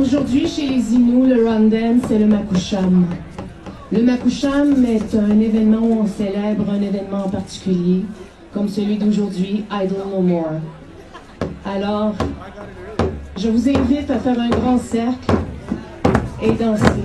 Aujourd'hui, chez les Inuits, le Rondem, c'est le Makusham. Le Makusham est un événement où on célèbre un événement en particulier, comme celui d'aujourd'hui, Idle No More. Alors, je vous invite à faire un grand cercle et danser.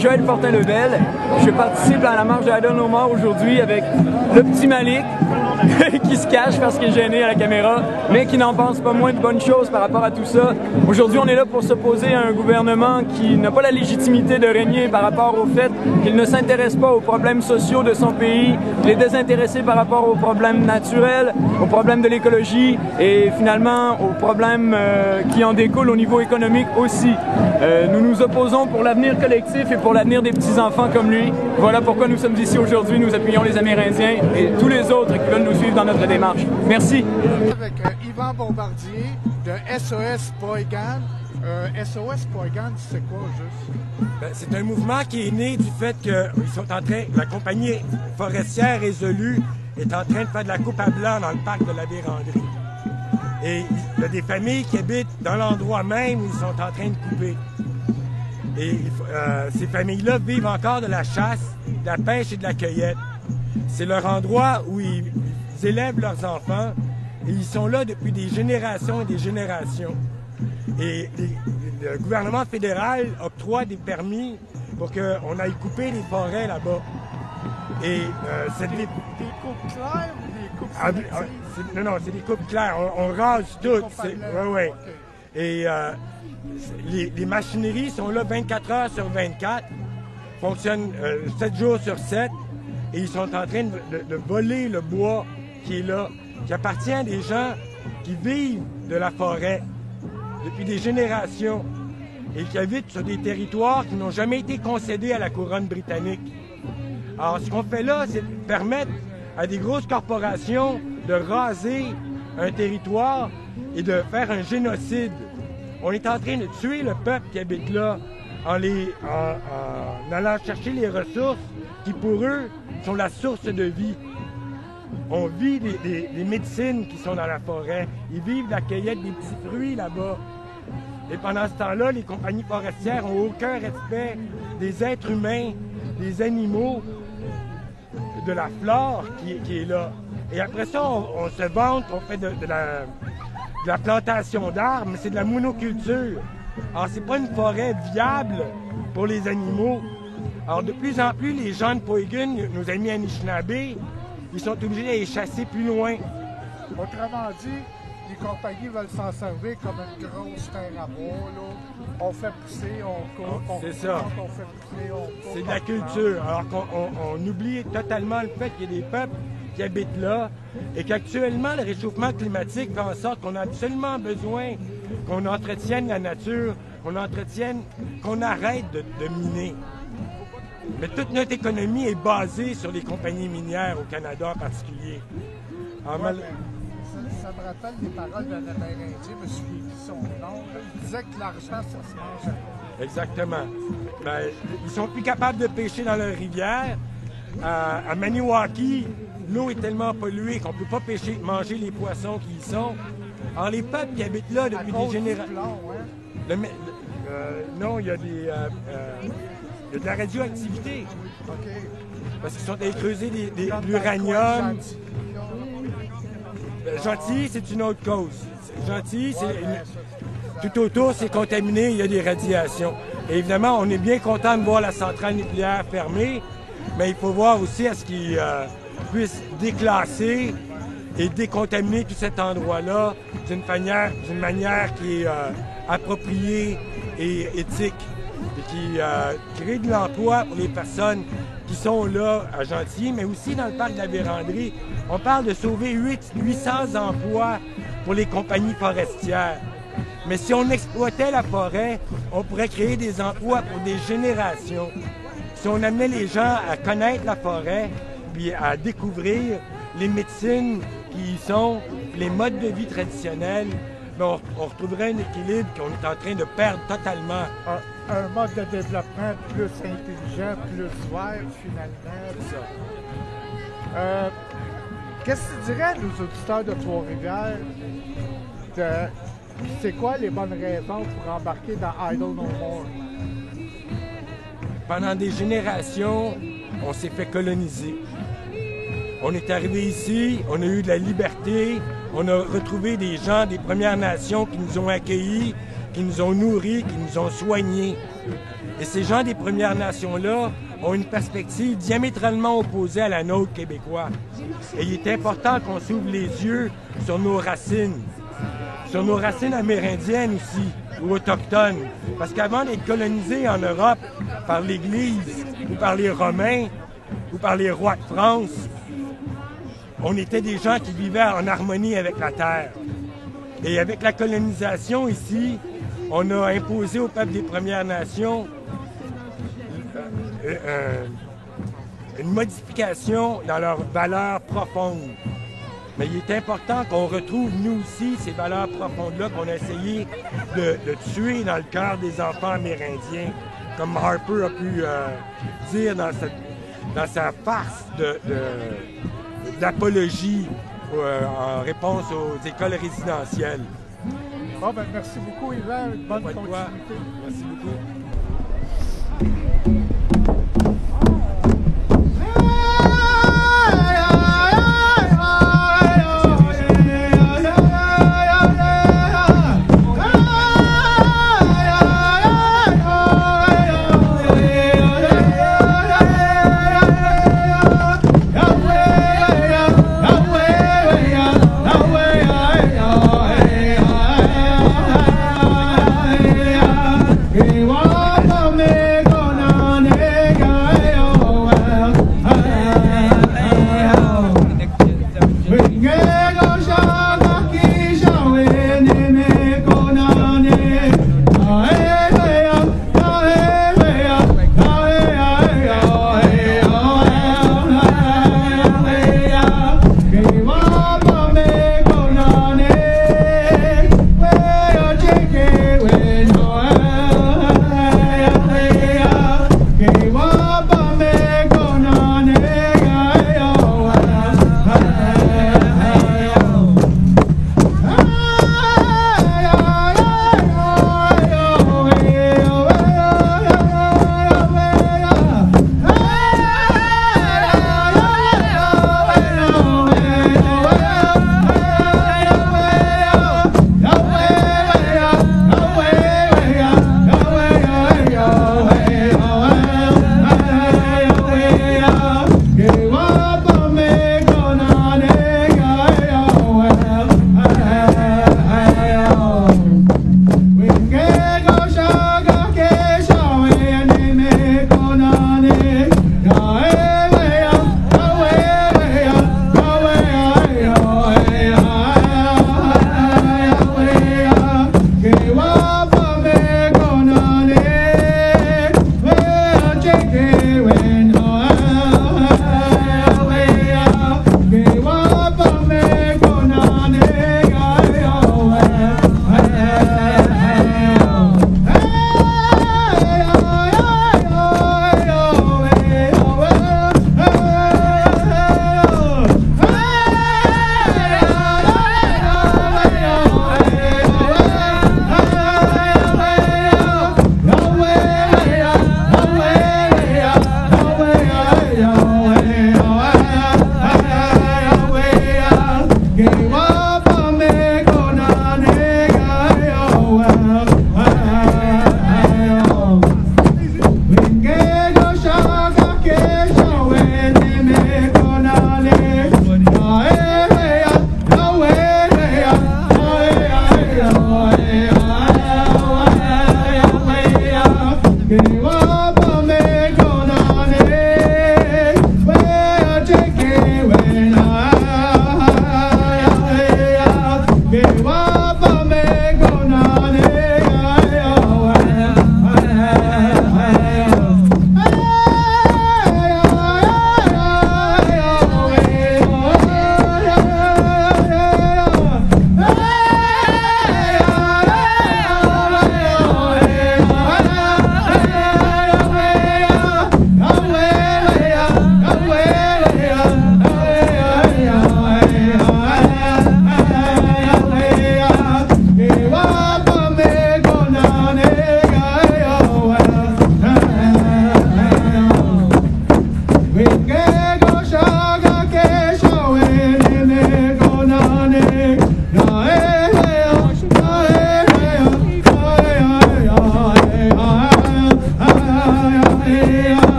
Joël Fortin-Lebel. Je participe à la marche de Idle No More aujourd'hui avec le petit Malik qui se cache parce qu'il est gêné à la caméra, mais qui n'en pense pas moins de bonnes choses par rapport à tout ça. Aujourd'hui, on est là pour s'opposer à un gouvernement qui n'a pas la légitimité de régner par rapport au fait qu'il ne s'intéresse pas aux problèmes sociaux de son pays, il est désintéressé par rapport aux problèmes naturels, aux problèmes de l'écologie et finalement aux problèmes qui en découlent au niveau économique aussi. Nous nous opposons pour l'avenir collectif et pour l'avenir des petits-enfants comme lui. Voilà pourquoi nous sommes ici aujourd'hui. Nous appuyons les Amérindiens et tous les autres qui veulent nous suivre dans notre démarche. Merci. Avec Yvan Bombardier de SOS Boy Gang. SOS Boy Gang, c'est quoi juste? C'est un mouvement qui est né du fait que la compagnie forestière résolue est en train de faire de la coupe à blanc dans le parc de la Vérandrie. Et il y a des familles qui habitent dans l'endroit même où ils sont en train de couper. Et ces familles-là vivent encore de la chasse, de la pêche et de la cueillette. C'est leur endroit où ils élèvent leurs enfants et ils sont là depuis des générations et des générations. Et le gouvernement fédéral octroie des permis pour qu'on aille couper les forêts là-bas. Et des coupes claires ou des coupes non, c'est des coupes claires. On rase toutes. Ouais. Et les machineries sont là 24 heures sur 24, fonctionnent 7 jours sur 7, et ils sont en train de voler le bois qui est là, qui appartient à des gens qui vivent de la forêt depuis des générations et qui habitent sur des territoires qui n'ont jamais été concédés à la couronne britannique. Alors, ce qu'on fait là, c'est permettre à des grosses corporations de raser un territoire et de faire un génocide. On est en train de tuer le peuple qui habite là en allant chercher les ressources qui, pour eux, sont la source de vie. On vit des médecines qui sont dans la forêt. Ils vivent de la cueillette des petits fruits là-bas. Et pendant ce temps-là, les compagnies forestières n'ont aucun respect des êtres humains, des animaux, de la flore qui est là. Et après ça, on se vante, on fait de la plantation d'arbres, mais c'est de la monoculture. Alors, c'est pas une forêt viable pour les animaux. Alors, de plus en plus, les gens de Poygun, nos amis Anishinaabe, ils sont obligés d'aller chasser plus loin. Autrement dit, les compagnies veulent s'en servir comme une grosse terre à bois. Là. On fait pousser, on coupe, on fait pousser, on coupe. C'est de la culture. Alors qu'on oublie totalement le fait qu'il y a des peuples qui habitent là et qu'actuellement, le réchauffement climatique fait en sorte qu'on a absolument besoin qu'on entretienne la nature, qu'on arrête de miner. Mais toute notre économie est basée sur les compagnies minières au Canada en particulier. Ça me rappelle les paroles d'un Amérindien, je me suis dit son nom. Il disait que l'argent, ça se mange. Exactement. Ils sont plus capables de pêcher dans leur rivière. À Maniwaki, l'eau est tellement polluée qu'on ne peut pas manger les poissons qui y sont. Alors les peuples qui habitent là depuis des générations... Non, il y a de la radioactivité. Okay. Parce qu'ils sont allés creuser de l'uranium. Gentilly, c'est une autre cause. Gentilly, tout autour, c'est contaminé, il y a des radiations. Et évidemment, on est bien content de voir la centrale nucléaire fermée, mais il faut voir aussi à ce qu'ils puissent déclasser et décontaminer tout cet endroit-là d'une manière qui est appropriée et éthique et qui crée de l'emploi pour les personnes qui sont là à Gentilly, mais aussi dans le parc de la Vérandrie. On parle de sauver 800 emplois pour les compagnies forestières. Mais si on exploitait la forêt, on pourrait créer des emplois pour des générations. Si on amenait les gens à connaître la forêt, puis à découvrir les médecines qui y sont, les modes de vie traditionnels, on retrouverait un équilibre qu'on est en train de perdre totalement. Un mode de développement plus intelligent, plus vert, finalement. C'est ça. Qu'est-ce que tu dirais à nos auditeurs de Trois-Rivières? C'est quoi les bonnes raisons pour embarquer dans Idle No More? Pendant des générations, on s'est fait coloniser. On est arrivé ici, on a eu de la liberté, on a retrouvé des gens des Premières Nations qui nous ont accueillis, qui nous ont nourris, qui nous ont soignés. Et ces gens des Premières Nations-là ont une perspective diamétralement opposée à la nôtre québécois. Et il est important qu'on s'ouvre les yeux sur nos racines amérindiennes aussi, ou autochtones. Parce qu'avant d'être colonisés en Europe par l'Église, ou par les Romains, ou par les rois de France, on était des gens qui vivaient en harmonie avec la terre. Et avec la colonisation ici, on a imposé au peuple des Premières Nations une modification dans leurs valeurs profondes. Mais il est important qu'on retrouve, nous aussi, ces valeurs profondes-là qu'on a essayé de tuer dans le cœur des enfants amérindiens, comme Harper a pu dire dans sa farce d'apologie en réponse aux écoles résidentielles. Bon, ben, merci beaucoup, Yvan. Bonne continuité. Merci beaucoup. Hey,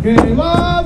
que va